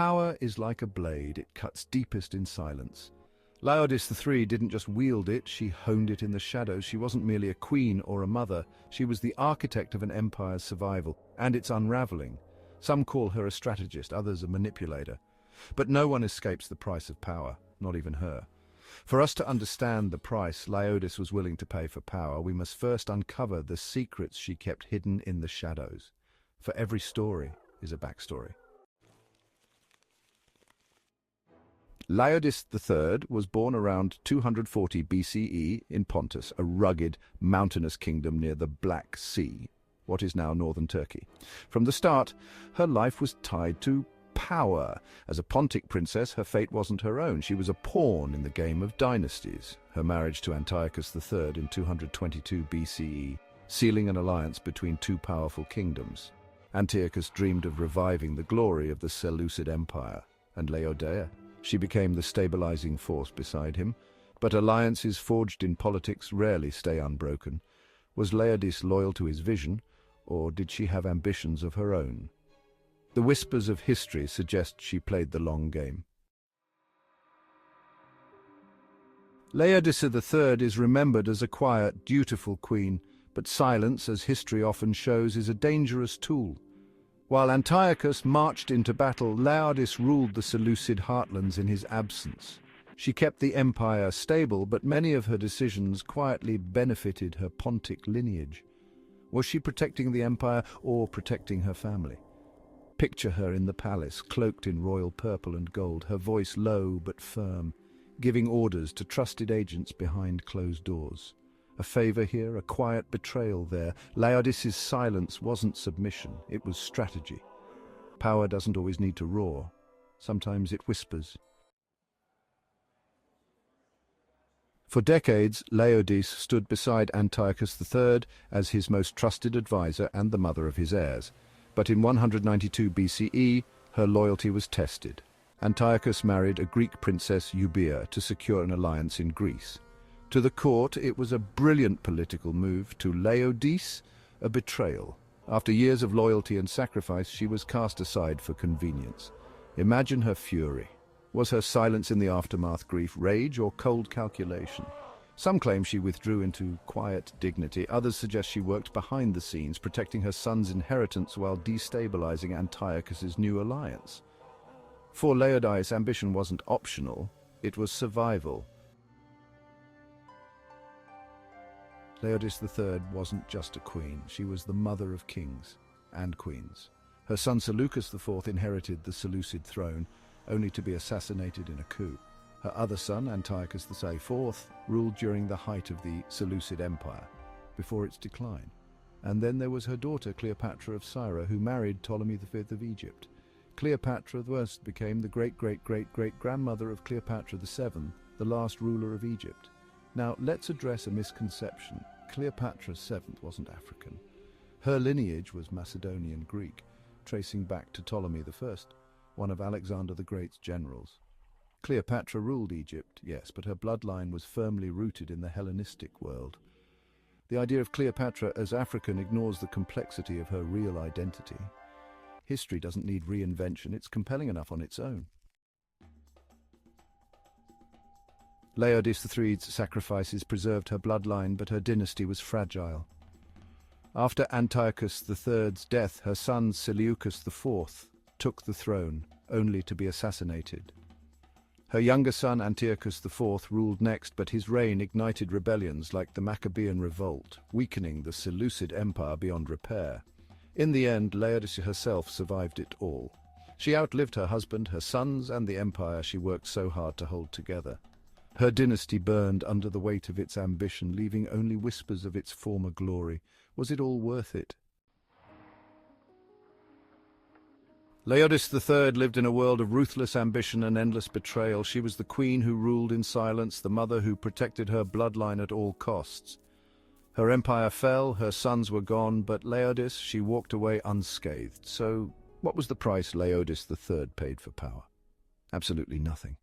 Power is like a blade, it cuts deepest in silence. Laodice III didn't just wield it, she honed it in the shadows. She wasn't merely a queen or a mother, she was the architect of an empire's survival and its unraveling. Some call her a strategist, others a manipulator. But no one escapes the price of power, not even her. For us to understand the price Laodice was willing to pay for power, we must first uncover the secrets she kept hidden in the shadows. For every story is a backstory. Laodice III was born around 240 BCE in Pontus, a rugged, mountainous kingdom near the Black Sea, what is now northern Turkey. From the start, her life was tied to power. As a Pontic princess, her fate wasn't her own. She was a pawn in the game of dynasties. Her marriage to Antiochus III in 222 BCE, sealing an alliance between two powerful kingdoms. Antiochus dreamed of reviving the glory of the Seleucid Empire, and Laodice, she became the stabilizing force beside him. But alliances forged in politics rarely stay unbroken. Was Laodice loyal to his vision, or did she have ambitions of her own? The whispers of history suggest she played the long game. Laodice III is remembered as a quiet, dutiful queen, but silence, as history often shows, is a dangerous tool. While Antiochus marched into battle, Laodice ruled the Seleucid heartlands in his absence. She kept the empire stable, but many of her decisions quietly benefited her Pontic lineage. Was she protecting the empire or protecting her family? Picture her in the palace, cloaked in royal purple and gold, her voice low but firm, giving orders to trusted agents behind closed doors. A favor here, a quiet betrayal there. Laodice's silence wasn't submission, it was strategy. Power doesn't always need to roar. Sometimes it whispers. For decades, Laodice stood beside Antiochus III as his most trusted advisor and the mother of his heirs. But in 192 BCE, her loyalty was tested. Antiochus married a Greek princess Euboea to secure an alliance in Greece. To the court, it was a brilliant political move. To Laodice, a betrayal. After years of loyalty and sacrifice, she was cast aside for convenience. Imagine her fury. Was her silence in the aftermath grief, rage, or cold calculation? Some claim she withdrew into quiet dignity. Others suggest she worked behind the scenes, protecting her son's inheritance while destabilizing Antiochus's new alliance. For Laodice, ambition wasn't optional, it was survival. Laodice III wasn't just a queen, she was the mother of kings and queens. Her son Seleucus IV inherited the Seleucid throne, only to be assassinated in a coup. Her other son, Antiochus IV, ruled during the height of the Seleucid Empire, before its decline. And then there was her daughter, Cleopatra of Syra, who married Ptolemy V of Egypt. Cleopatra I became the great-great-great-great-grandmother of Cleopatra VII, the last ruler of Egypt. Now, let's address a misconception. Cleopatra VII wasn't African. Her lineage was Macedonian Greek, tracing back to Ptolemy I, one of Alexander the Great's generals. Cleopatra ruled Egypt, yes, but her bloodline was firmly rooted in the Hellenistic world. The idea of Cleopatra as African ignores the complexity of her real identity. History doesn't need reinvention, it's compelling enough on its own. Laodice III's sacrifices preserved her bloodline, but her dynasty was fragile. After Antiochus III's death, her son Seleucus IV took the throne, only to be assassinated. Her younger son Antiochus IV ruled next, but his reign ignited rebellions like the Maccabean Revolt, weakening the Seleucid Empire beyond repair. In the end, Laodice herself survived it all. She outlived her husband, her sons, and the empire she worked so hard to hold together. Her dynasty burned under the weight of its ambition, leaving only whispers of its former glory. Was it all worth it? Laodice III lived in a world of ruthless ambition and endless betrayal. She was the queen who ruled in silence, the mother who protected her bloodline at all costs. Her empire fell, her sons were gone, but Laodice, she walked away unscathed. So, what was the price Laodice III paid for power? Absolutely nothing.